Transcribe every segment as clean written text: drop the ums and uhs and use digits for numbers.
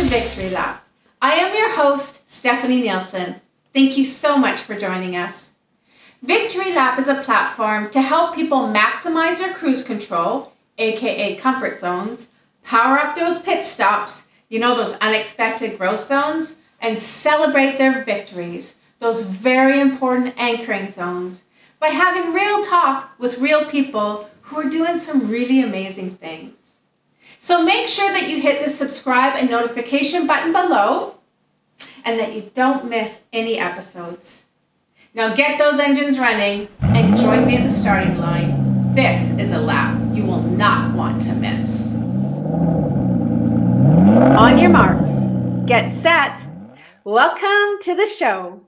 Victory Lap. I am your host, Stephanie Nielsen. Thank you so much for joining us. Victory Lap is a platform to help people maximize their cruise control, aka comfort zones, power up those pit stops, those unexpected growth zones, and celebrate their victories, those very important anchoring zones, by having real talk with real people who are doing some really amazing things. So make sure that you hit the subscribe and notification button below and that you don't miss any episodes. Now get those engines running and join me at the starting line. This is a lap you will not want to miss. On your marks, get set. Welcome to the show.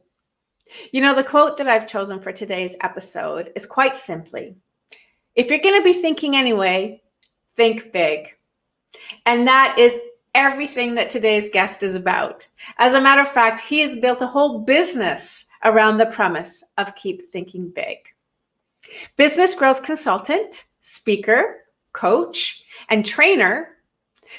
The quote that I've chosen for today's episode is quite simply, if you're going to be thinking anyway, think big. And that is everything that today's guest is about. As a matter of fact, he has built a whole business around the premise of keep thinking big. Business growth consultant, speaker, coach, and trainer,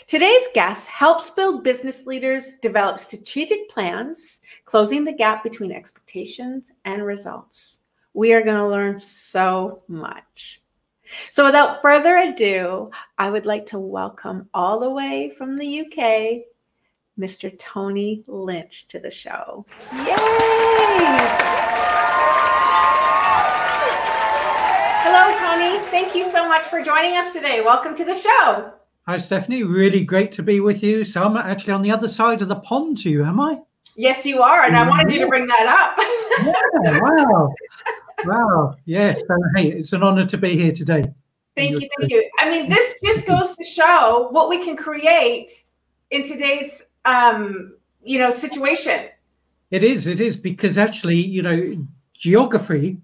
today's guest helps build business leaders develop strategic plans, closing the gap between expectations and results. We are going to learn so much. So without further ado, I would like to welcome all the way from the UK, Mr. Tony Lynch to the show. Yay! Hello, Tony. Thank you so much for joining us today. Welcome to the show. Hi, Stephanie. Really great to be with you. So I'm actually on the other side of the pond to you, am I? Yes, you are. And I wanted you to bring that up. Yeah, wow. Wow. Yes. Hey, it's an honor to be here today. Thank you. Thank you. I mean, this just goes to show what we can create in today's, situation. It is because actually, geography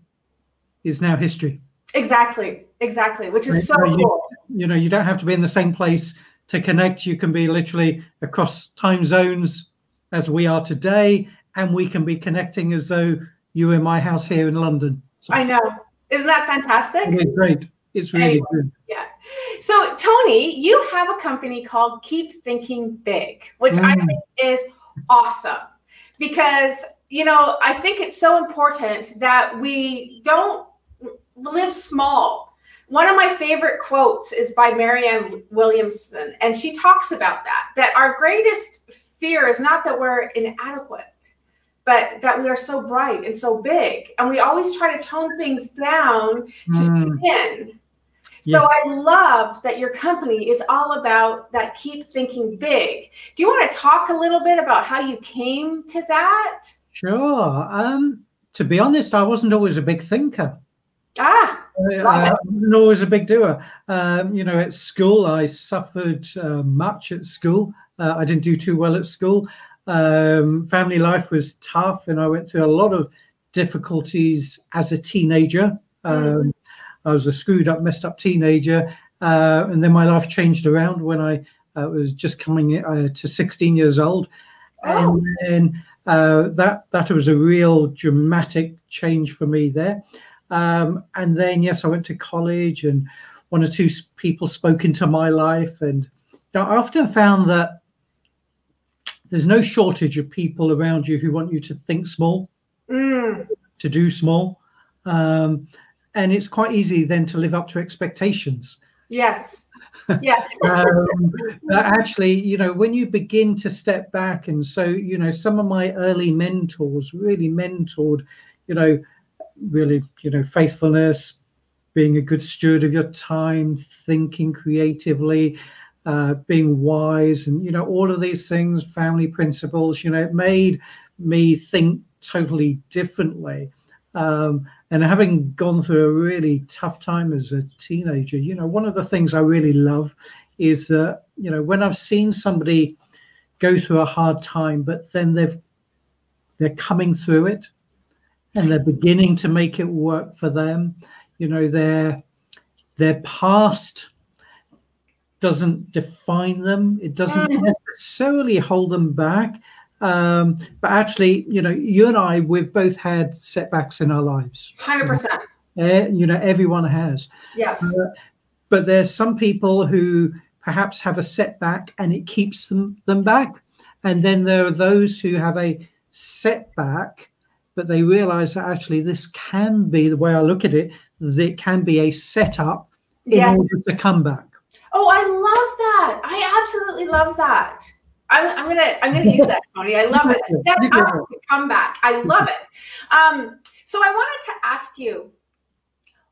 is now history. Exactly. Which is so cool. You don't have to be in the same place to connect. You can be literally across time zones as we are today, and we can be connecting as though you were in my house here in London. So, I know. Isn't that fantastic? It's great. It's really good. Yeah. So, Tony, you have a company called Keep Thinking Big, which I think is awesome because, I think it's so important that we don't live small. One of my favorite quotes is by Marianne Williamson, and she talks about that our greatest fear is not that we're inadequate, but that we are so bright and so big. And we always try to tone things down to fit in. So yes. I love that your company is all about that keep thinking big. Do you want to talk a little bit about how you came to that? Sure. To be honest, I wasn't always a big thinker. I wasn't always a big doer. At school, I suffered much at school. I didn't do too well at school. Family life was tough, and I went through a lot of difficulties as a teenager. I was a screwed up, messed up teenager, and then my life changed around when I was just coming to 16 years old. And then that was a real dramatic change for me there. And then, yes, I went to college, and one or two people spoke into my life. And I often found that there's no shortage of people around you who want you to think small, to do small. And it's quite easy then to live up to expectations. Yes. But actually, when you begin to step back, and so, some of my early mentors really mentored, faithfulness, being a good steward of your time, thinking creatively, being wise, and, all of these things, family principles, it made me think totally differently. And having gone through a really tough time as a teenager, one of the things I really love is that, when I've seen somebody go through a hard time, but then they're coming through it and they're beginning to make it work for them, their past doesn't define them. It doesn't necessarily hold them back. But actually, you and I, we've both had setbacks in our lives. 100%. Everyone has. Yes. But there's some people who perhaps have a setback and it keeps them back. And then there are those who have a setback, but they realize that actually this can be, the way I look at it, that it can be a setup in order to come back. Oh, I love that. I absolutely love that. I'm gonna use that, Tony. I love it. Set up to come back. I love it. So I wanted to ask you,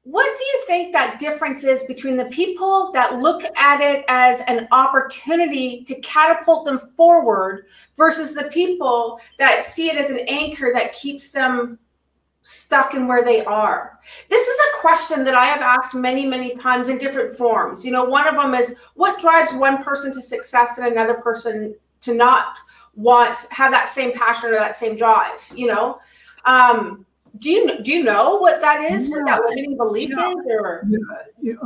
what do you think that difference is between the people that look at it as an opportunity to catapult them forward versus the people that see it as an anchor that keeps them stuck in where they are? This is a question that I have asked many, many times in different forms. You know, one of them is, what drives one person to success and another person to not have that same passion or that same drive, you know? Do you know what that is? What that limiting belief is? Or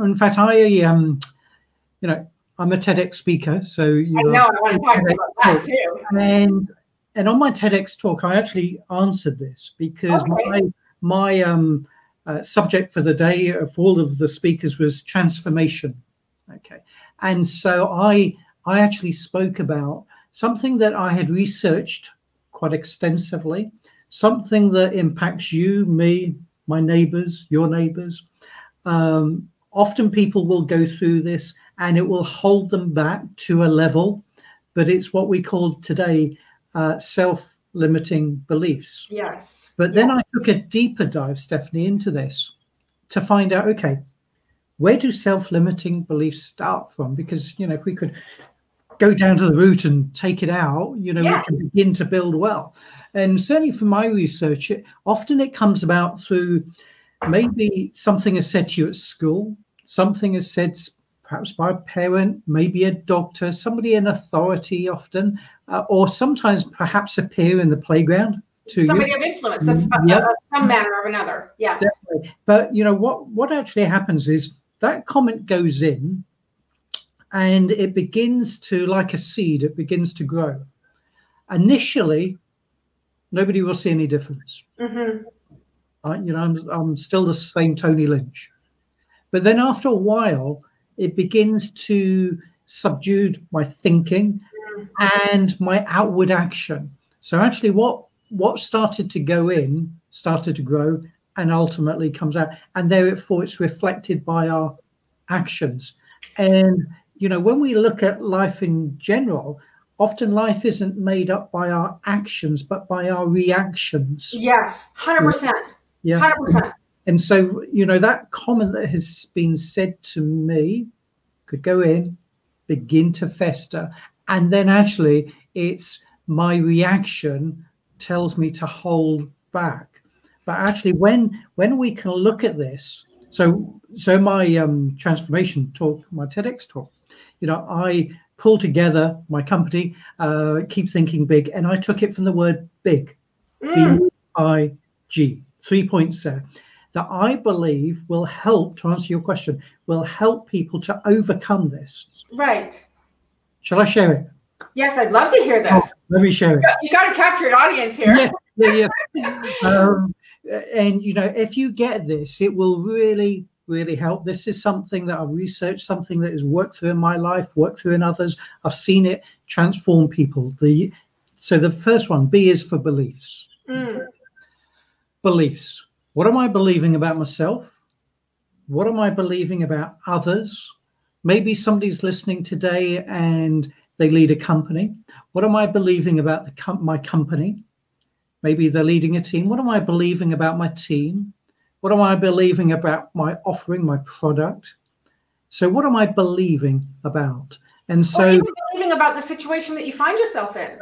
in fact, I'm a TEDx speaker, so I want to talk about that too. And on my TEDx talk, I actually answered this because my subject for the day of all of the speakers was transformation. Okay, and so I actually spoke about something that I had researched quite extensively. Something that impacts you, me, my neighbors, your neighbors. Often people will go through this and it will hold them back to a level, but it's what we call today self-limiting beliefs. Yes. But then I took a deeper dive, Stephanie, into this to find out, okay, where do self-limiting beliefs start from? Because, you know, if we could go down to the root and take it out, you know, we can begin to build well. And certainly from my research, often it comes about through maybe something is said to you at school, something is said perhaps by a parent, maybe a doctor, somebody in authority often, or sometimes perhaps a peer in the playground. Somebody of influence of some manner or another, yes. Definitely. But, you know, what actually happens is that comment goes in and it begins to, like a seed, it begins to grow. Initially, nobody will see any difference. You know, I'm still the same Tony Lynch. But then after a while, it begins to subdue my thinking and my outward action. So actually what started to go in started to grow and ultimately comes out. And therefore it's reflected by our actions. And, you know, when we look at life in general, often life isn't made up by our actions, but by our reactions. Yes, 100%. Yeah. 100%. And so, you know, that comment that has been said to me could go in, begin to fester, and then actually it's my reaction tells me to hold back. But actually, when we can look at this, so my transformation talk, my TEDx talk, you know, I pull together my company, Keep Thinking Big, and I took it from the word big, B-I-G, 3 points there, that I believe will help, to answer your question, will help people to overcome this. Right. Shall I share it? Yes, I'd love to hear this. Let me share it. You got to capture an audience here. Yeah. And, you know, if you get this, it will really, really help. This is something that I've researched, something that has worked through in my life, worked through in others. I've seen it transform people. So the first one, B, is for beliefs. Beliefs. What am I believing about myself? What am I believing about others? Maybe somebody's listening today and they lead a company. What am I believing about my company? Maybe they're leading a team. What am I believing about my team? What am I believing about my offering, my product? So what am I believing about? And so, or even believing about the situation that you find yourself in.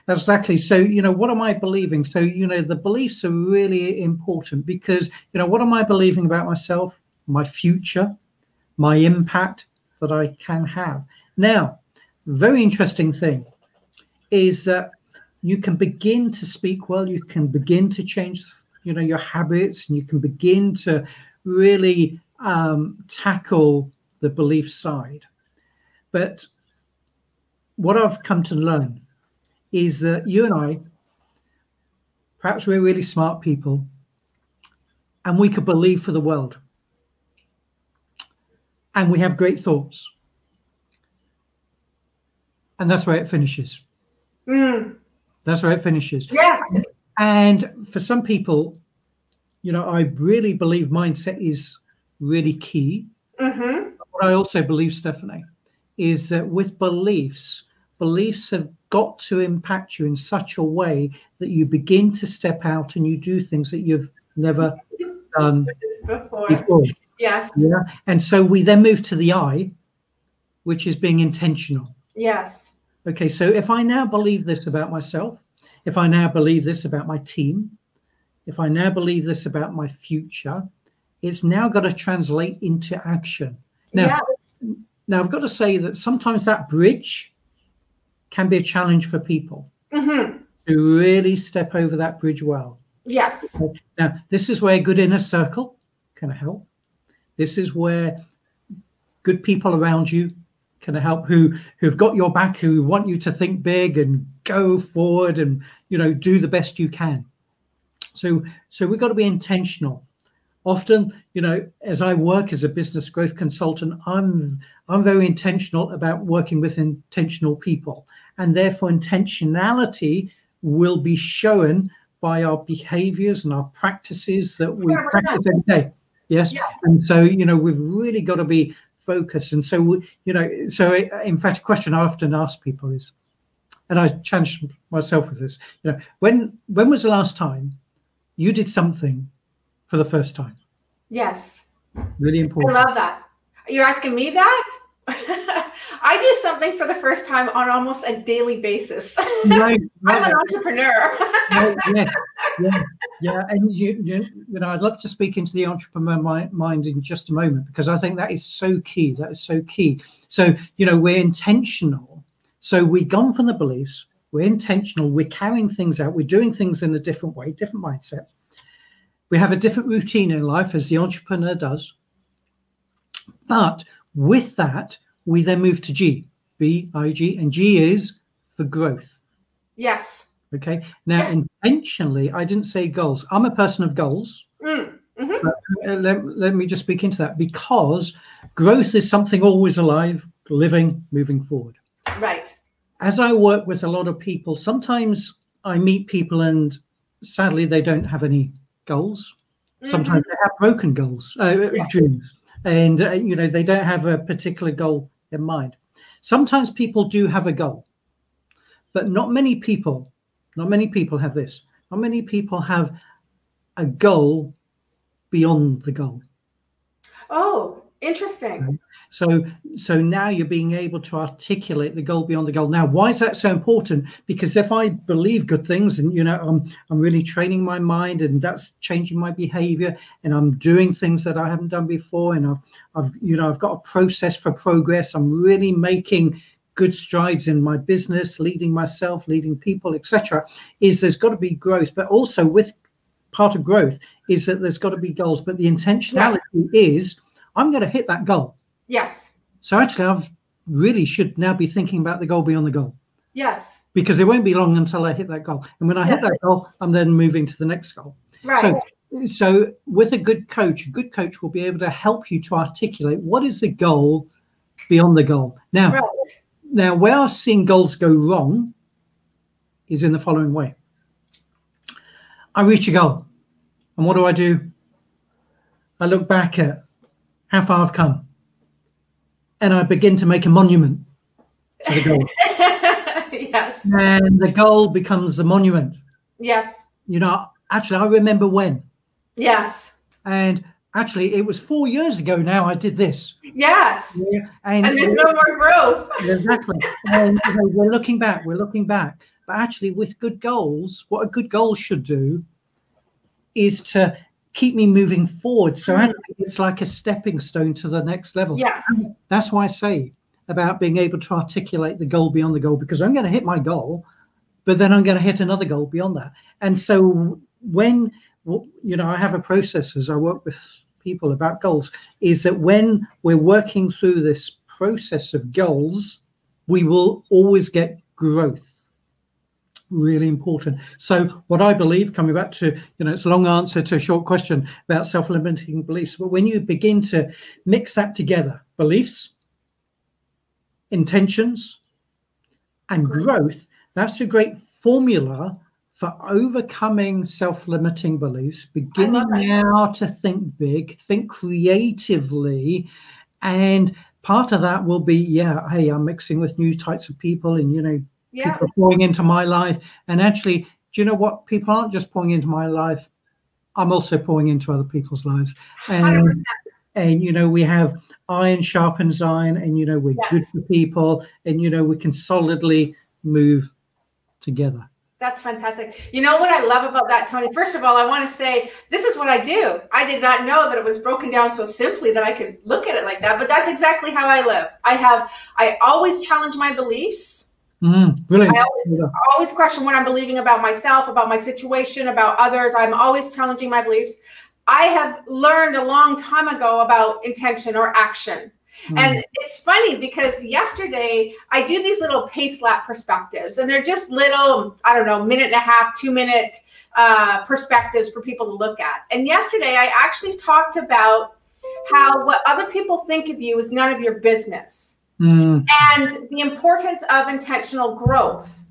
Exactly. So, you know, what am I believing? So, you know, the beliefs are really important because, you know, what am I believing about myself, my future, my impact that I can have? Now, very interesting thing is that you can begin to speak well, you can begin to change, you know, your habits, and you can begin to really tackle the belief side. But what I've come to learn is that you and I, perhaps we're really smart people, and we could believe for the world. And we have great thoughts. And that's where it finishes. Mm. That's where it finishes. Yes. And for some people, you know, I really believe mindset is really key. Mm-hmm. What I also believe, Stephanie, is that with beliefs have got to impact you in such a way that you begin to step out and you do things that you've never done before. Yes. Yeah. And so we then move to the I, which is being intentional. Yes. Okay. So if I now believe this about myself, if I now believe this about my team, if I now believe this about my future, it's now got to translate into action. Now, yes. Now I've got to say that sometimes that bridge can be a challenge for people Mm-hmm. to really step over that bridge well. Yes. Okay. Now, this is where a good inner circle can help. This is where good people around you can help, who've got your back, who want you to think big and go forward and, you know, do the best you can. So we've got to be intentional. Often, you know, as I work as a business growth consultant, I'm very intentional about working with intentional people, and therefore intentionality will be shown by our behaviors and our practices that we 100%. practice every day. Yes. And so, you know, we've really got to be focused. And so, you know, so in fact, a question I often ask people is, and I challenge myself with this, you know, when was the last time you did something for the first time? Yes. Really important. I love that. You're asking me that? I do something for the first time on almost a daily basis. Right. I'm an entrepreneur. Yeah. And you know, I'd love to speak into the entrepreneur mind in just a moment, because I think that is so key. That is so key. So, you know, we're intentional. So we've gone from the beliefs. We're intentional. We're carrying things out. We're doing things in a different way, different mindset. We have a different routine in life, as the entrepreneur does. But with that, we then move to G, B-I-G, and G is for growth. Yes. Okay. Now, intentionally, I didn't say goals. I'm a person of goals. Mm-hmm. But let me just speak into that, because growth is something always alive, living, moving forward. Right. As I work with a lot of people, sometimes I meet people and sadly they don't have any goals. Sometimes they have broken goals, dreams, and you know, they don't have a particular goal in mind. Sometimes people do have a goal, but not many people have this. Not many people have a goal beyond the goal. Oh, interesting. So now you're being able to articulate the goal beyond the goal. Now, why is that so important? Because if I believe good things, and you know, I'm really training my mind, and that's changing my behavior, and I'm doing things that I haven't done before, and I've got a process for progress. I'm really making good strides in my business, leading myself, leading people, etc. Is there's got to be growth, but also with part of growth is that there's got to be goals. But the intentionality is, I'm going to hit that goal. Yes. So actually, I really should now be thinking about the goal beyond the goal. Yes. Because it won't be long until I hit that goal. And when I hit that goal, I'm then moving to the next goal. Right. So with a good coach will be able to help you to articulate what is the goal beyond the goal. Now, where I've seen goals go wrong is in the following way. I reach a goal. And what do? I look back at how far I've come. And I begin to make a monument to the goal. Yes. And the goal becomes the monument. Yes. You know, actually, I remember when. Yes. And actually, it was 4 years ago now I did this. Yes. Yeah. And there's no more growth. Exactly. And you know, we're looking back. But actually, with good goals, what a good goal should do is to keep me moving forward. So it's like a stepping stone to the next level. Yes. That's why I say about being able to articulate the goal beyond the goal, because I'm going to hit my goal, but then I'm going to hit another goal beyond that. And so when, you know, I have a process as I work with people about goals, is that when we're working through this process of goals, we will always get growth. Really important. So what I believe, coming back to, you know, it's a long answer to a short question about self-limiting beliefs, but when you begin to mix that together, beliefs, intentions, and growth, that's a great formula for overcoming self-limiting beliefs, beginning now to think big, think creatively. And part of that will be, hey, I'm mixing with new types of people, and, people are pouring into my life. And actually, do you know what? People aren't just pouring into my life. I'm also pouring into other people's lives. And, 100%. We have iron sharpens iron, and, we're good for people, and, we can solidly move together. That's fantastic. You know what I love about that, Tony? First of all, I want to say this is what I do. I did not know that it was broken down so simply that I could look at it like that, but that's exactly how I live. I always challenge my beliefs. Brilliant. I always question what I'm believing about myself, about my situation, about others. I'm always challenging my beliefs. I have learned a long time ago about intention or action. And it's funny because yesterday I do these little pace lap perspectives, and they're just little, I don't know, 1.5, 2-minute perspectives for people to look at. And yesterday I actually talked about how what other people think of you is none of your business, and the importance of intentional growth.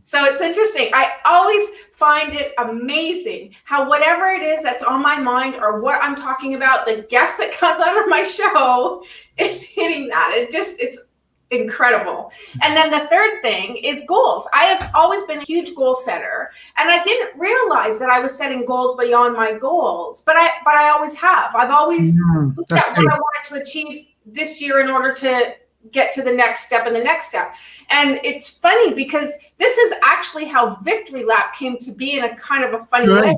So it's interesting. I always find it amazing how whatever it is that's on my mind or what I'm talking about, the guest that comes out of my show is hitting that. It's incredible. And then the third thing is goals. I have always been a huge goal setter, and I didn't realize that I was setting goals beyond my goals, but I always have. I've always looked at what I wanted to achieve this year in order to get to the next step and the next step. And it's funny because this is actually how Victory Lap came to be in a kind of a funny way.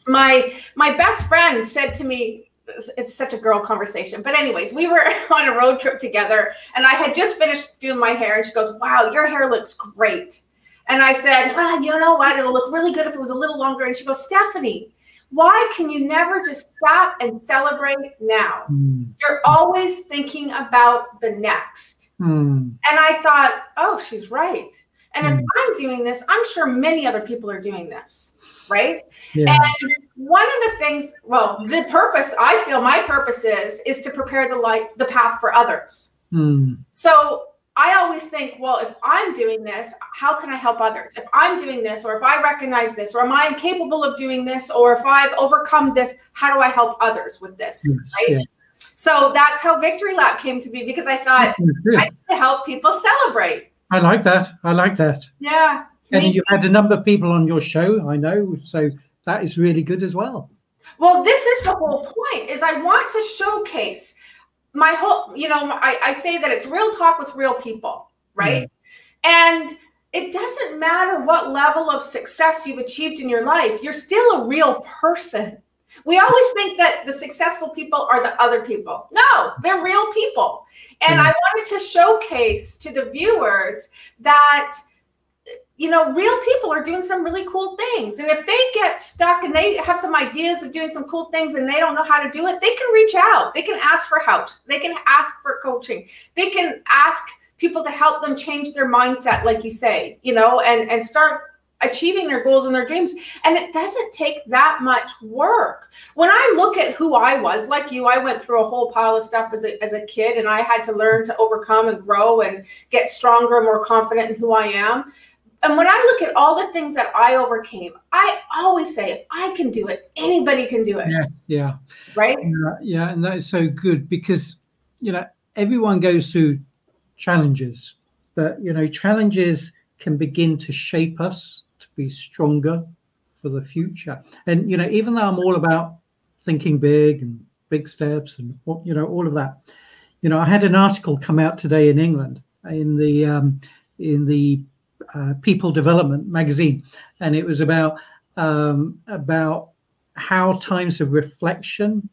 My best friend said to me, it's such a girl conversation, but anyways, we were on a road trip together, and I had just finished doing my hair, and she goes, "Wow, your hair looks great." And I said, "You know what? It'll look really good if it was a little longer." And she goes, "Stephanie, why can you never just stop and celebrate now? You're always thinking about the next." And I thought, oh, she's right. And if I'm doing this, I'm sure many other people are doing this, right? And one of the things, the purpose, I feel my purpose is to prepare the path for others. So I always think, well, if I'm doing this, how can I help others? If I'm doing this, or if I recognize this, or am I capable of doing this, or if I've overcome this, how do I help others with this, right? So that's how Victory Lap came to be, because I thought I need to help people celebrate. I like that. I like that. Yeah. And you've had a number of people on your show, I know, so that is really good as well. Well, this is the whole point, is I want to showcase my whole, I say that it's real talk with real people, right? And it doesn't matter what level of success you've achieved in your life, you're still a real person. We always think that the successful people are the other people. No, they're real people. And I wanted to showcase to the viewers that, real people are doing some really cool things. And if they get stuck and they have some ideas of doing some cool things and they don't know how to do it, they can reach out. They can ask for help. They can ask for coaching. They can ask people to help them change their mindset, like you say, and start achieving their goals and their dreams. And it doesn't take that much work. When I look at who I was, like you, I went through a whole pile of stuff as a kid, and I had to learn to overcome and grow and get stronger and more confident in who I am. And when I look at all the things that I overcame, I always say, if I can do it, anybody can do it. Yeah. Right? Yeah. And that is so good because, everyone goes through challenges, but, challenges can begin to shape us to be stronger for the future. And, even though I'm all about thinking big and big steps and, all of that, I had an article come out today in England in the People Development magazine, and it was about how times of reflection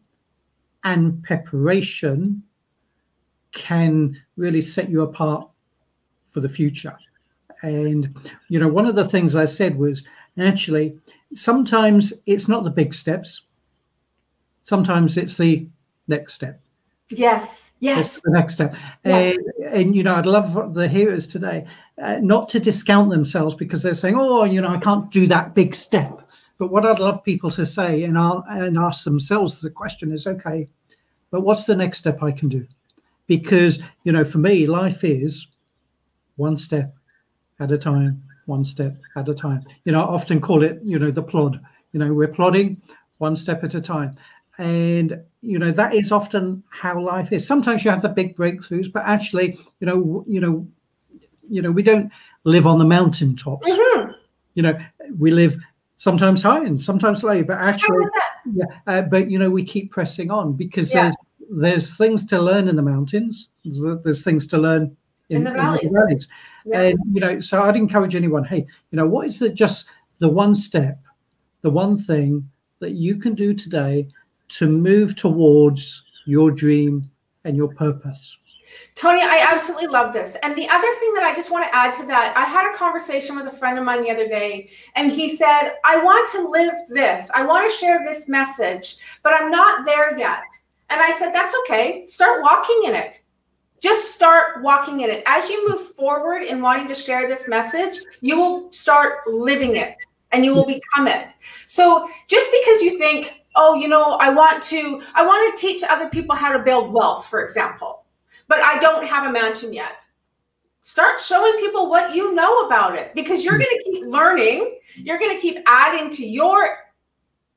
and preparation can really set you apart for the future. And one of the things I said was, actually, sometimes it's not the big steps, sometimes it's the next step. Yes. It's the next step. And I'd love the hearers today not to discount themselves because they're saying, I can't do that big step. But what I'd love people to say and ask themselves the question is, okay, but what's the next step I can do? Because, for me, life is one step at a time, one step at a time. I often call it, the plod. We're plodding one step at a time. And, that is often how life is. Sometimes you have the big breakthroughs, but actually, we don't live on the mountaintops. We live sometimes high and sometimes low, but actually, we keep pressing on because there's things to learn in the mountains. There's things to learn in the valleys. And, so I'd encourage anyone, hey, what is just the one step, the one thing that you can do today to move towards your dream and your purpose? Tony, I absolutely love this. And the other thing that I just want to add to that, I had a conversation with a friend of mine the other day, and he said, I want to live this. I want to share this message, but I'm not there yet. And I said, that's okay. Start walking in it. Just start walking in it. As you move forward in wanting to share this message, you will start living it and you will become it. So just because you think, oh, I want to teach other people how to build wealth, for example, but I don't have a mansion yet. Start showing people what you know about it, because you're going to keep learning. You're going to keep adding to your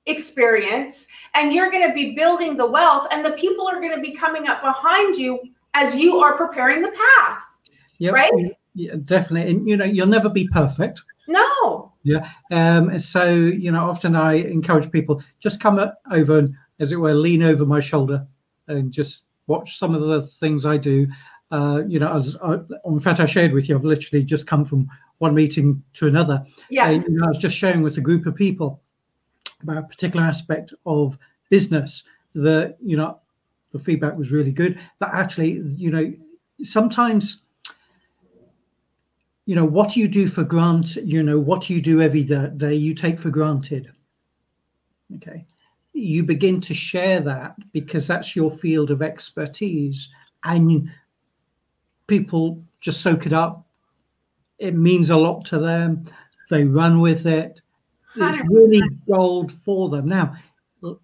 experience, and you're going to be building the wealth, and the people are going to be coming up behind you as you are preparing the path. Yep. Right? Yeah, definitely. And, you'll never be perfect. No. Yeah. So, often I encourage people, just come over and, as it were, lean over my shoulder and just watch some of the things I do. In fact, I shared with you, I've literally just come from one meeting to another. Yes. I was just sharing with a group of people about a particular aspect of business that, the feedback was really good. But actually, sometimes, what you do for granted, what you do every day, you take for granted. Okay. You begin to share that because that's your field of expertise, and people just soak it up. It means a lot to them. They run with it. It's 100%. really gold for them. Now,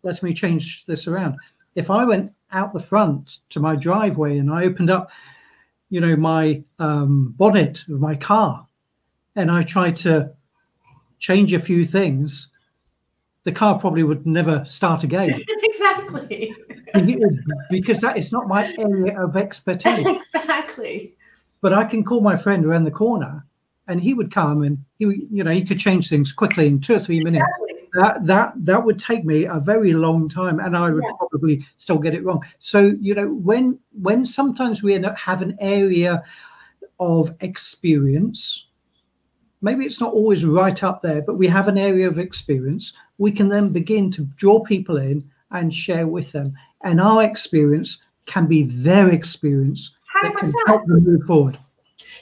let me change this around. If I went out the front to my driveway and I opened up, my bonnet of my car, and I tried to change a few things, the car probably would never start again. Exactly. Because that is not my area of expertise. Exactly. But I can call my friend around the corner, and he would come, and he could change things quickly in 2 or 3 minutes. Exactly. That would take me a very long time, and I would probably still get it wrong. So when sometimes we have an area of experience, maybe it's not always right up there, but we have an area of experience, we can then begin to draw people in and share with them, and our experience can be their experience 100%. that can help them move forward.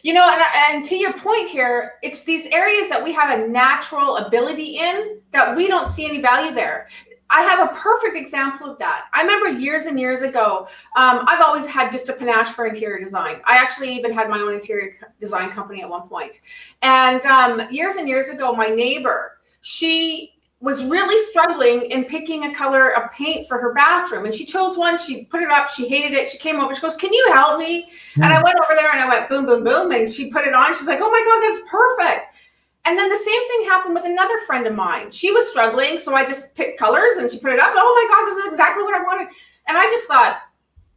And to your point here, it's these areas that we have a natural ability in that we don't see any value there. I have a perfect example of that. I remember years and years ago, I've always had just a panache for interior design. I actually even had my own interior design company at one point. And years and years ago, my neighbor, she was really struggling in picking a color of paint for her bathroom. And she chose one, she put it up, she hated it. She came over, she goes, can you help me? And I went over there and I went boom, boom, boom. And she put it on. She's like, oh my God, that's perfect. And then the same thing happened with another friend of mine. She was struggling. So I just picked colors and she put it up. Oh my God, this is exactly what I wanted. And I just thought,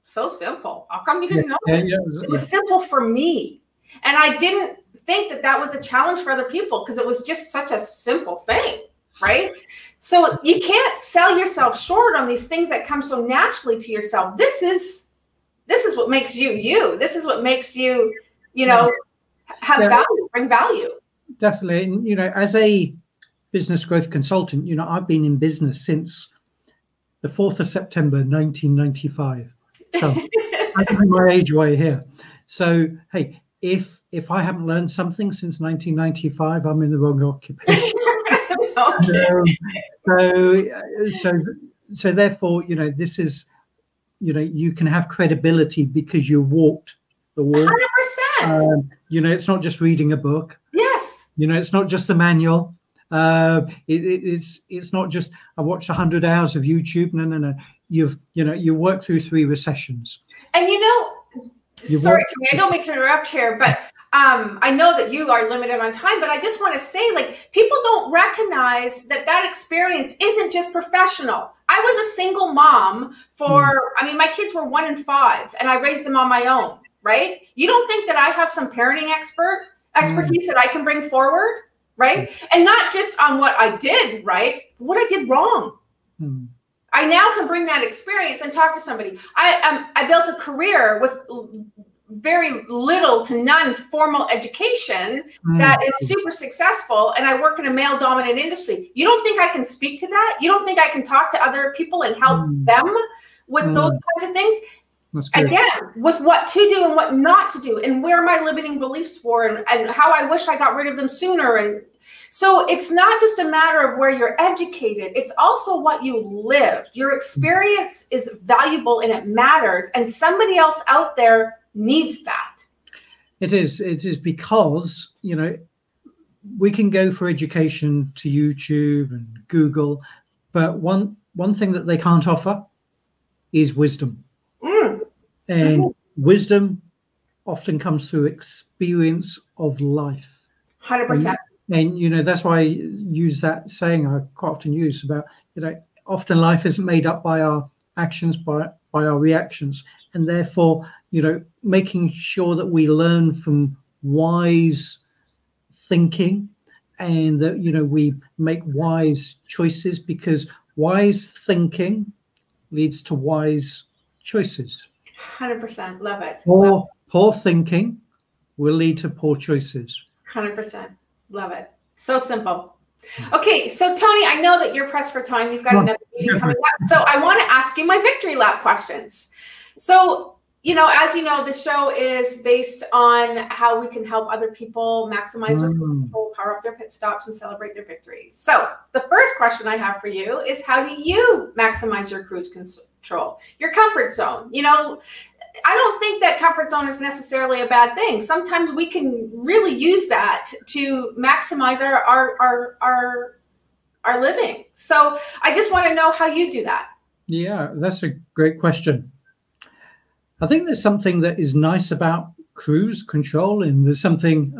so simple. How come you didn't know this? It was simple for me. And I didn't think that that was a challenge for other people because it was just such a simple thing. Right? So you can't sell yourself short on these things that come so naturally to yourself. This is what makes you you. This is what makes you, have value, bring value. Definitely. And, as a business growth consultant, I've been in business since the 4th of September, 1995. So I give my age away here. So, hey, if I haven't learned something since 1995, I'm in the wrong occupation. So therefore, this is, you can have credibility because you walked the walk. 100%. It's not just reading a book. Yes. It's not just the manual. It's not just I watched 100 hours of YouTube. No. You worked through 3 recessions. And sorry, Tony, I don't mean to interrupt here, but I know that you are limited on time, but I just want to say, like, people don't recognize that that experience isn't just professional. I was a single mom for, I mean, my kids were 1 and 5, and I raised them on my own, right? You don't think that I have some parenting expertise that I can bring forward, right? And not just on what I did right, but what I did wrong. I now can bring that experience and talk to somebody. I built a career with very little to none formal education that is super successful, and I work in a male dominant industry. You don't think I can speak to that? You don't think I can talk to other people and help them with those kinds of things? Again, with what to do and what not to do, and where my limiting beliefs were, and how I wish I got rid of them sooner. And so it's not just a matter of where you're educated, it's also what you lived. Your experience is valuable and it matters, and somebody else out there needs that. It is because, you know, we can go for education to YouTube and Google, but one thing that they can't offer is wisdom. And wisdom often comes through experience of life. 100%. And you know, that's why I use that saying I quite often use about, you know, often life isn't made up by our actions, by our reactions. And therefore, you know, making sure that we learn from wise thinking, and that, you know, we make wise choices, because wise thinking leads to wise choices. 100%. Love it. Poor thinking will lead to poor choices. 100%. Love it. So simple. Okay, so Tony, I know that you're pressed for time. You've got another meeting coming up. So I want to ask you my victory lap questions. So, you know, as you know, the show is based on how we can help other people maximize their control, power up their pit stops, and celebrate their victories. So the first question I have for you is, how do you maximize your cruise control, your comfort zone? You know, I don't think that comfort zone is necessarily a bad thing. Sometimes we can really use that to maximize our living. So I just want to know how you do that. Yeah, that's a great question. I think there's something that is nice about cruise control, and there's something,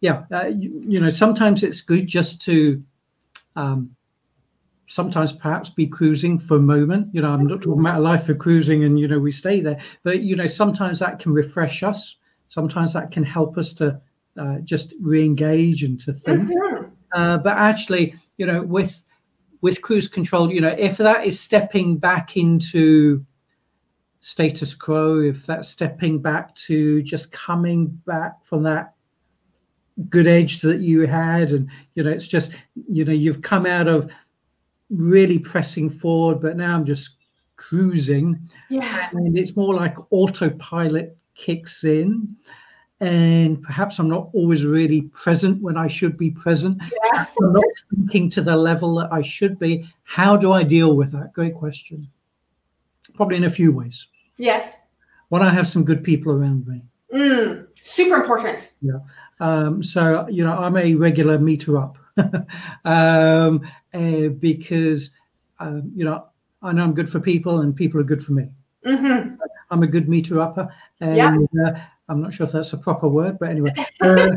you know, sometimes it's good just to sometimes perhaps be cruising for a moment. You know, I'm not talking about a life of cruising and, you know, we stay there, but, you know, sometimes that can refresh us. Sometimes that can help us to just re-engage and to think. But actually, you know, with cruise control, you know, if that is stepping back into status quo, if that's stepping back to just coming back from that good edge that you had, and, you know, it's just, you know, you've come out of really pressing forward, but now I'm just cruising. Yeah. And it's more like autopilot kicks in, and perhaps I'm not always really present when I should be present. Yes. I'm not thinking to the level that I should be. How do I deal with that? Great question. Probably in a few ways. Yes. When I have some good people around me. Super important. Yeah. So, you know, I'm a regular meter up. Because, you know, I know I'm good for people and people are good for me. I'm a good meter upper, and I'm not sure if that's a proper word, but anyway. I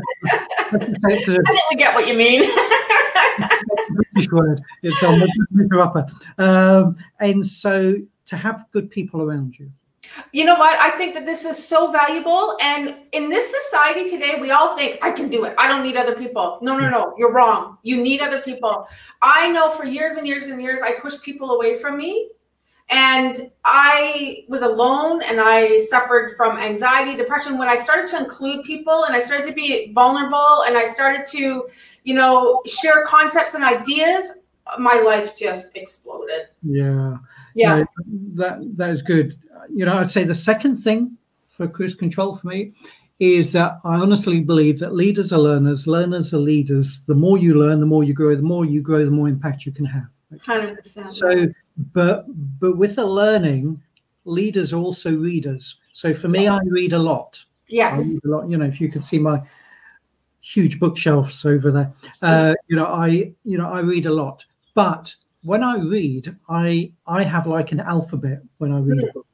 think we get what you mean. British word. It's a good meter upper. And so to have good people around you. You know what? I think that this is so valuable. And in this society today, we all think, I can do it. I don't need other people. No, you're wrong. You need other people. I know for years and years and years, I pushed people away from me. And I was alone, and I suffered from anxiety, depression. When I started to include people, and I started to be vulnerable, and I started to, you know, share concepts and ideas, my life just exploded. Yeah. That is good. You know, I'd say the second thing for cruise control for me is that I honestly believe that leaders are learners, learners are leaders. The more you learn, the more you grow. The more you grow, the more impact you can have. 100%. So, but with the learning, leaders are also readers. So for me, I read a lot. Yes. I read a lot. You know, if you could see my huge bookshelves over there, I read a lot. But when I read, I have like an alphabet when I read a book.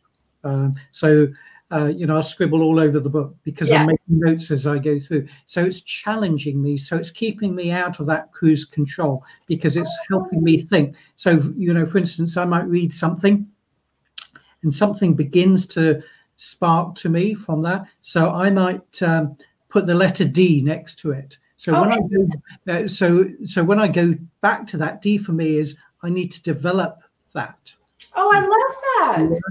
So I scribble all over the book because Yes. I'm making notes as I go through. So it's challenging me. So it's keeping me out of that cruise control because it's helping me think. So, for instance, I might read something and something begins to spark to me from that. So I might put the letter D next to it. So when I go, so when I go back to that, D for me is I need to develop that. Oh, I love that.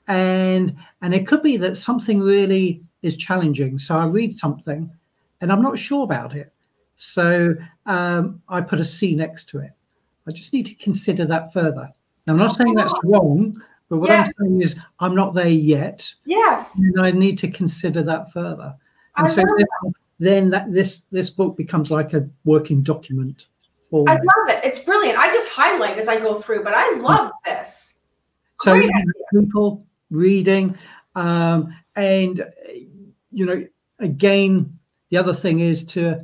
And it could be that something really is challenging. So I read something and I'm not sure about it. So I put a C next to it. I just need to consider that further. Now, I'm not saying that's wrong, but what I'm saying is I'm not there yet. Yes. And I need to consider that further. And so then this book becomes like a working document for me. I love it. It's brilliant. I just highlight as I go through, but I love this. So people reading, and again, the other thing is to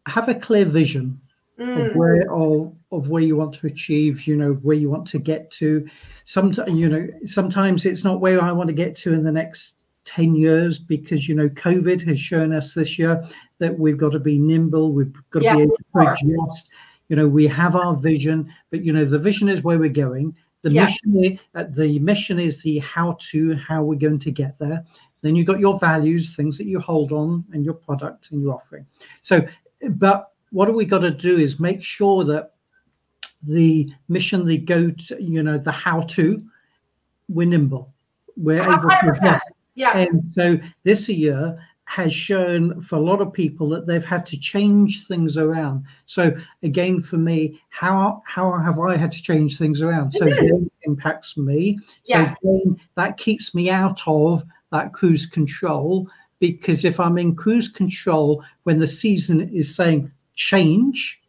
have a clear vision of where you want to achieve, where you want to get to. Sometimes it's not where I want to get to in the next 10 years because COVID has shown us this year that we've got to be nimble, we've got to be able to adjust. We have our vision, but the vision is where we're going. The mission is the how we're going to get there. Then you've got your values, things that you hold on, and your product and your offering. So, but what we got to do is make sure that the mission, the go to, the how to, we're nimble. We're able to adjust. Yeah. And so this year has shown for a lot of people that they've had to change things around. So again, for me, how have I had to change things around? So it impacts me. So again, that keeps me out of that cruise control, because if I'm in cruise control when the season is saying change,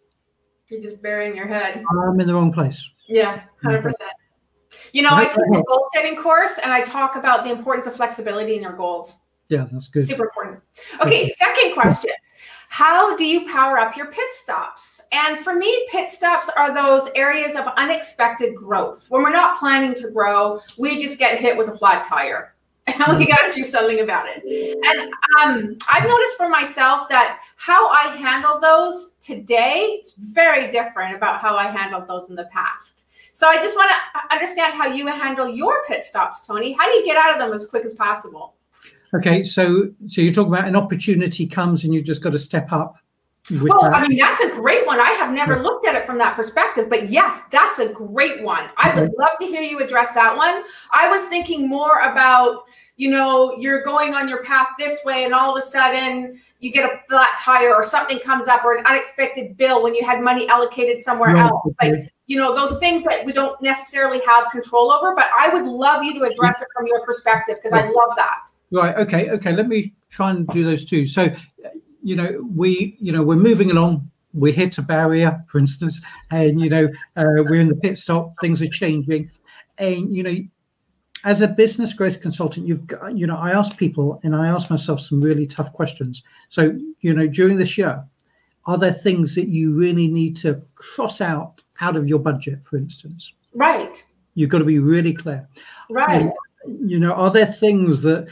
you're just burying your head. I'm in the wrong place. Yeah, 100%. I took a goal setting course and I talk about the importance of flexibility in your goals. Yeah, that's good. Super important. Okay, second question. How do you power up your pit stops? And for me, pit stops are those areas of unexpected growth. When we're not planning to grow, we just get hit with a flat tire. And we got to do something about it. And I've noticed for myself that how I handle those today is very different about how I handled those in the past. So I just want to understand how you handle your pit stops, Tony. How do you get out of them as quick as possible? Okay, so you're talking about an opportunity comes and you've just got to step up. I mean, that's a great one. I have never looked at it from that perspective, but yes, that's a great one. I would love to hear you address that one. I was thinking more about, you're going on your path this way and all of a sudden you get a flat tire or something comes up or an unexpected bill when you had money allocated somewhere else. Like, those things that we don't necessarily have control over, but I would love you to address it from your perspective because I love that. Right. Okay. Let me try and do those too. So, we're moving along. We hit a barrier, for instance, and we're in the pit stop. Things are changing, and as a business growth consultant, you've got, I ask people and I ask myself some really tough questions. So, during this year, are there things that you really need to cross out of your budget, for instance? Right. You've got to be really clear. Right. Are there things that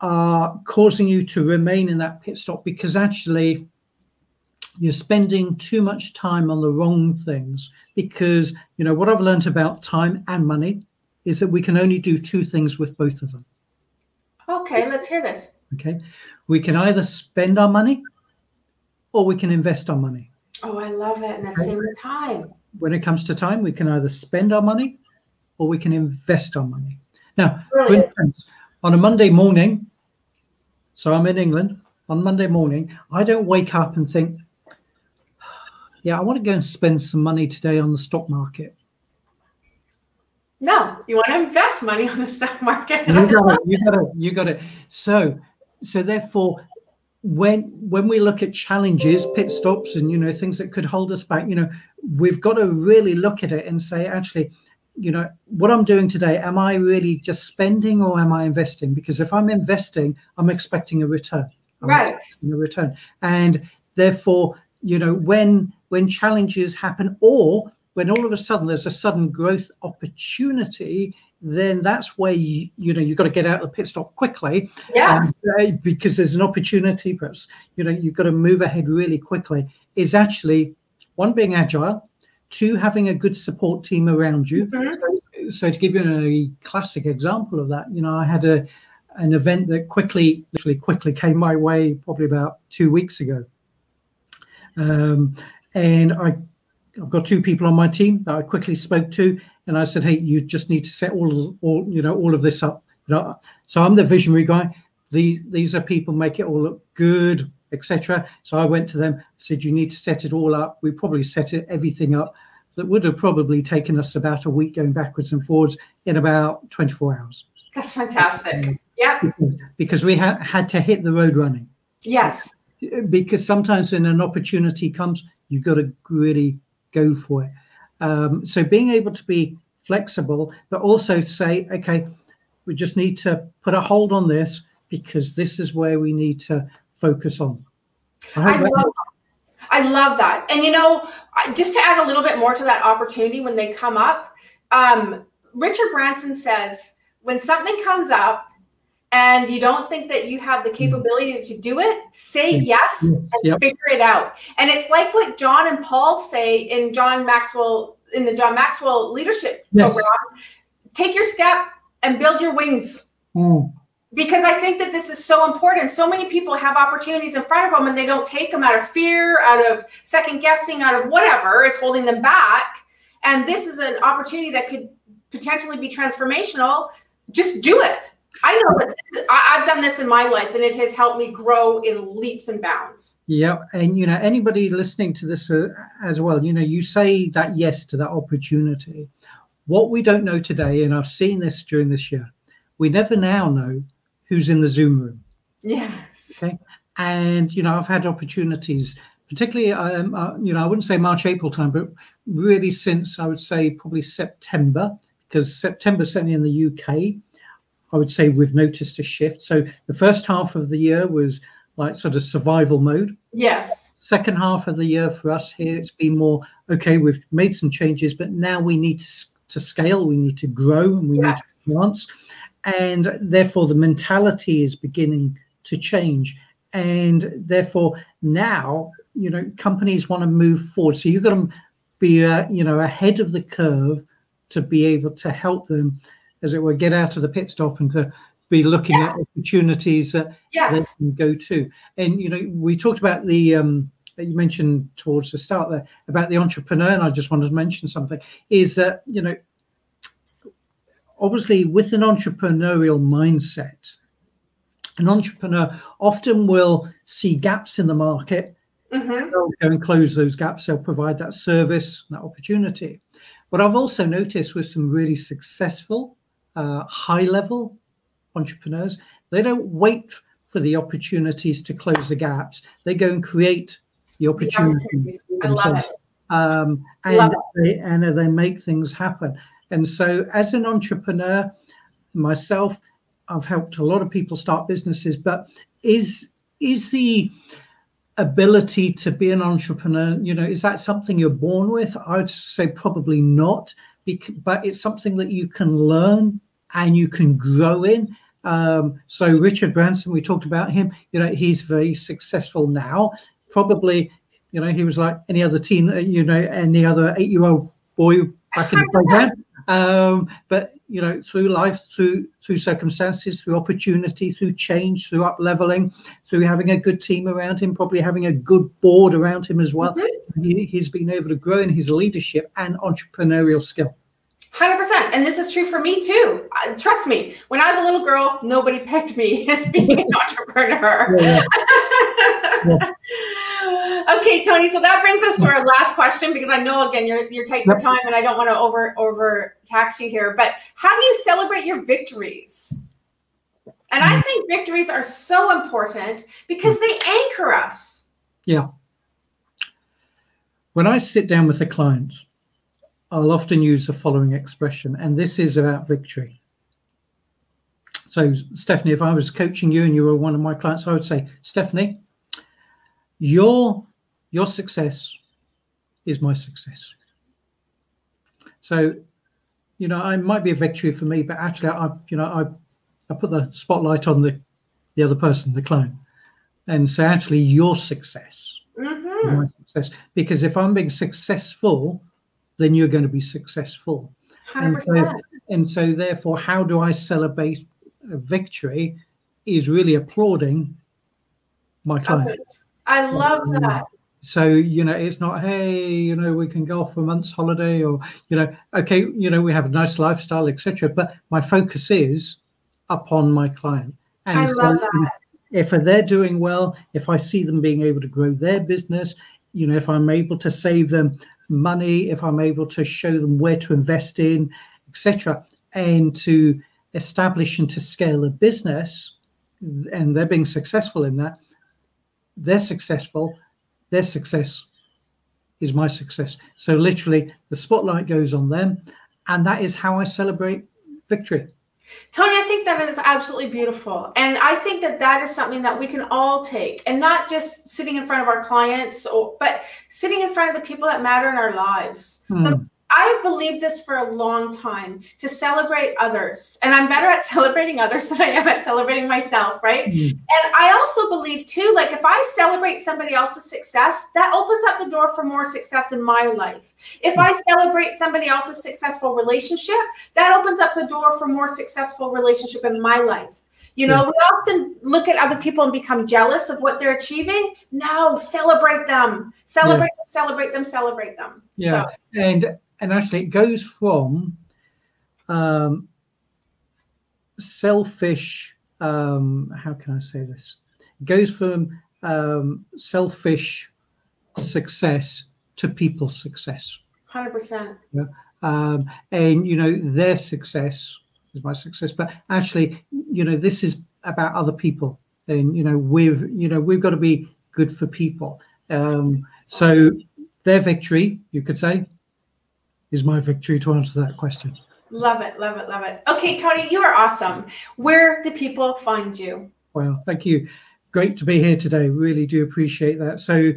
are causing you to remain in that pit stop because actually you're spending too much time on the wrong things? Because, what I've learned about time and money is that we can only do two things with both of them. Okay, let's hear this. Okay. We can either spend our money or we can invest our money. Oh, I love it. And the same time. When it comes to time, we can either spend our money or we can invest our money. Now, for instance, on a Monday morning, so I'm in England, on Monday morning, I don't wake up and think, I want to go and spend some money today on the stock market. No, you want to invest money on the stock market. You got it. So therefore, when we look at challenges, pit stops, and things that could hold us back, we've got to really look at it and say, actually, what I'm doing today, am I really just spending or am I investing? Because if I'm investing, I'm expecting a return. And therefore, when challenges happen or when all of a sudden there's a sudden growth opportunity, then that's where you've got to get out of the pit stop quickly. Yes. Because there's an opportunity, perhaps, you've got to move ahead really quickly. Is actually, one, being agile, two, having a good support team around you. Mm-hmm. So to give you a classic example of that, I had an event that quickly came my way probably about 2 weeks ago. And I've got two people on my team that I quickly spoke to, and I said, "Hey, you just need to set all of this up." So I'm the visionary guy. These are people, make it all look good, etc. So I went to them, said, "You need to set it all up." We probably set everything up that would have probably taken us about a week going backwards and forwards in about 24 hours. That's fantastic. Yeah. Because we had to hit the road running. Yes. Because sometimes when an opportunity comes, you've got to really go for it. So being able to be flexible, but also say, okay, we just need to put a hold on this because this is where we need to focus on. I love that. And just to add a little bit more to that opportunity when they come up, Richard Branson says, when something comes up and you don't think that you have the capability to do it, say yes and figure it out. And it's like what John and Paul say in the John Maxwell leadership program. Take your step and build your wings. Because I think that this is so important. So many people have opportunities in front of them and they don't take them out of fear, out of second guessing, out of whatever is holding them back. And this is an opportunity that could potentially be transformational. Just do it. I know that I've done this in my life and it has helped me grow in leaps and bounds. Yeah. And, anybody listening to this as well, you say that yes to that opportunity. What we don't know today, and I've seen this during this year, we never now know who's in the Zoom room. Yes. Okay. And, I've had opportunities, particularly, I wouldn't say March, April time, but really since I would say probably September, because September, certainly in the UK, I would say we've noticed a shift. So the first half of the year was like sort of survival mode. Yes. Second half of the year for us here, it's been more, okay, we've made some changes, but now we need to scale, we need to grow, and we need to advance. And therefore, the mentality is beginning to change. And therefore, now, companies want to move forward. So you've got to be, ahead of the curve to be able to help them, as it were, get out of the pit stop and to be looking at opportunities that they can go to. And, we talked about you mentioned towards the start there about the entrepreneur, and I just wanted to mention something, is that, obviously with an entrepreneurial mindset, an entrepreneur often will see gaps in the market. They'll go and close those gaps. They'll provide that service, that opportunity. What I've also noticed with some really successful high-level entrepreneurs, they don't wait for the opportunities to close the gaps. They go and create the opportunities. I love it. And they make things happen. And so as an entrepreneur, myself, I've helped a lot of people start businesses, but is the ability to be an entrepreneur, is that something you're born with? I'd say probably not, but it's something that you can learn and you can grow in. So Richard Branson, we talked about him, he's very successful now. Probably, he was like any other teen, any other 8-year-old boy back in the program. But, through life, through circumstances, through opportunity, through change, through up leveling, through having a good team around him, probably having a good board around him as well. He's been able to grow in his leadership and entrepreneurial skill. 100%. And this is true for me too. Trust me, when I was a little girl, nobody picked me as being an entrepreneur. Okay, Tony, so that brings us to our last question, because I know, again, you're tight for time and I don't want to over tax you here, but how do you celebrate your victories? And I think victories are so important because they anchor us. Yeah. When I sit down with a client, I'll often use the following expression, and this is about victory. So, Stephanie, if I was coaching you and you were one of my clients, I would say, Stephanie, your success is my success. So you know, it might be a victory for me, but actually, I put the spotlight on the other person, the client, and say, actually, your success is my success. Because if I'm being successful, then you're going to be successful. 100%. And so therefore, how do I celebrate a victory is really applauding my client. I love that. So, you know, it's not, hey, you know, we can go off for a month's holiday, or, you know, okay, you know, we have a nice lifestyle, etc. But my focus is upon my client. And I love that. If they're doing well, if I see them being able to grow their business, you know, if I'm able to save them money, if I'm able to show them where to invest in, etc., and to establish and to scale a business, and they're being successful in that, they're successful, their success is my success. So literally the spotlight goes on them, and that is how I celebrate victory. Tony, I think that is absolutely beautiful. And I think that that is something that we can all take, and not just sitting in front of our clients, but sitting in front of the people that matter in our lives. I believe this for a long time, to celebrate others. And I'm better at celebrating others than I am at celebrating myself, right? And I also believe too, like if I celebrate somebody else's success, that opens up the door for more success in my life. If I celebrate somebody else's successful relationship, that opens up the door for more successful relationship in my life. You know, we often look at other people and become jealous of what they're achieving. No, celebrate them. Celebrate them, celebrate them, celebrate them. Yeah. So. And actually it goes from selfish, how can I say this? It goes from selfish success to people's success. 100%. Yeah. And, you know, their success is my success. But actually, you know, this is about other people. And, you know, we've got to be good for people. So their victory, you could say, is my victory, to answer that question. Love it, love it, love it. Okay, Tony, you are awesome. Where do people find you? Well, thank you. Great to be here today. Really do appreciate that. So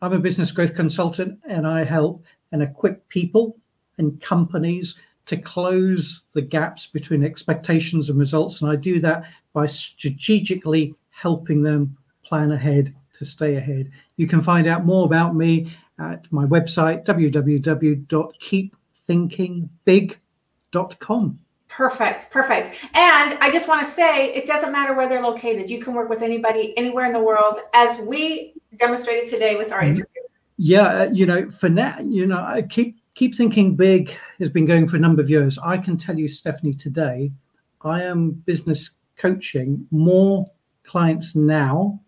I'm a business growth consultant, and I help and equip people and companies to close the gaps between expectations and results. And I do that by strategically helping them plan ahead to stay ahead. You can find out more about me at my website, www.keepthinkingbig.com. Perfect, perfect. And I just want to say, it doesn't matter where they're located. You can work with anybody, anywhere in the world, as we demonstrated today with our interview. Yeah, you know, for now, you know, I keep thinking big has been going for a number of years. I can tell you, Stephanie, today, I am business coaching more clients now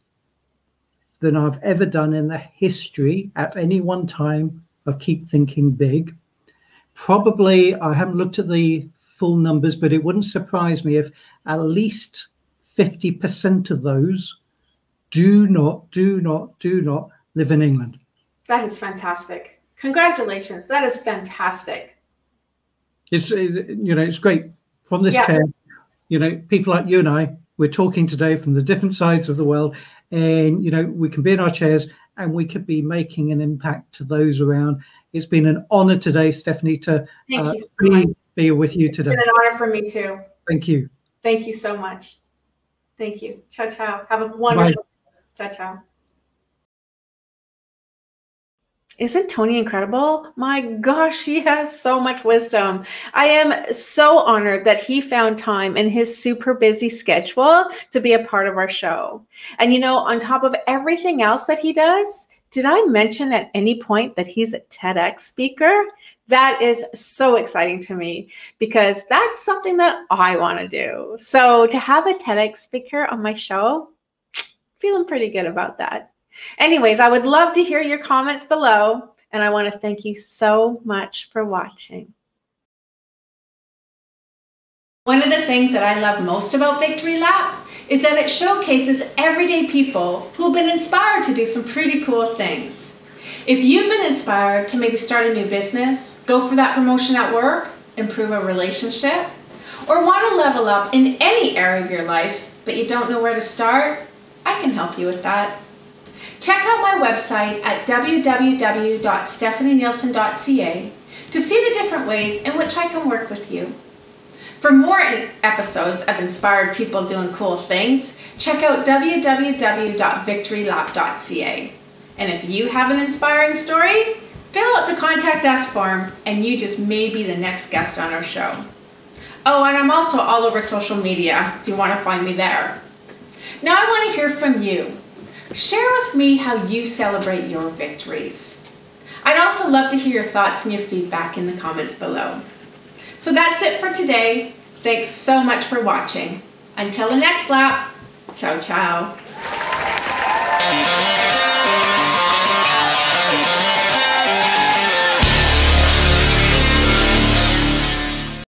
than I've ever done in the history at any one time of Keep Thinking Big. Probably, I haven't looked at the full numbers, but it wouldn't surprise me if at least 50% of those do not live in England. That is fantastic. Congratulations. That is fantastic. It's you know, it's great from this chair. You know, people like you and I, we're talking today from the different sides of the world, and, you know, we can be in our chairs and we could be making an impact to those around. It's been an honor today, Stephanie, to be with you today. It's been an honor for me too. Thank you. Thank you so much. Thank you. Ciao, ciao. Have a wonderful ciao, ciao. Isn't Tony incredible? My gosh, he has so much wisdom. I am so honored that he found time in his super busy schedule to be a part of our show. And, you know, on top of everything else that he does, did I mention at any point that he's a TEDx speaker? That is so exciting to me, because that's something that I want to do. So to have a TEDx speaker on my show, feeling pretty good about that. Anyways, I would love to hear your comments below, and I want to thank you so much for watching. One of the things that I love most about Victory Lap is that it showcases everyday people who've been inspired to do some pretty cool things. If you've been inspired to maybe start a new business, go for that promotion at work, improve a relationship, or want to level up in any area of your life, but you don't know where to start, I can help you with that. Check out my website at www.stephanienielsen.ca to see the different ways in which I can work with you. For more episodes of inspired people doing cool things, check out www.victorylap.ca. And if you have an inspiring story, fill out the Contact Us form and you just may be the next guest on our show. Oh, and I'm also all over social media if you want to find me there. Now I want to hear from you. Share with me how you celebrate your victories. I'd also love to hear your thoughts and your feedback in the comments below. So that's it for today. Thanks so much for watching. Until the next lap, ciao ciao.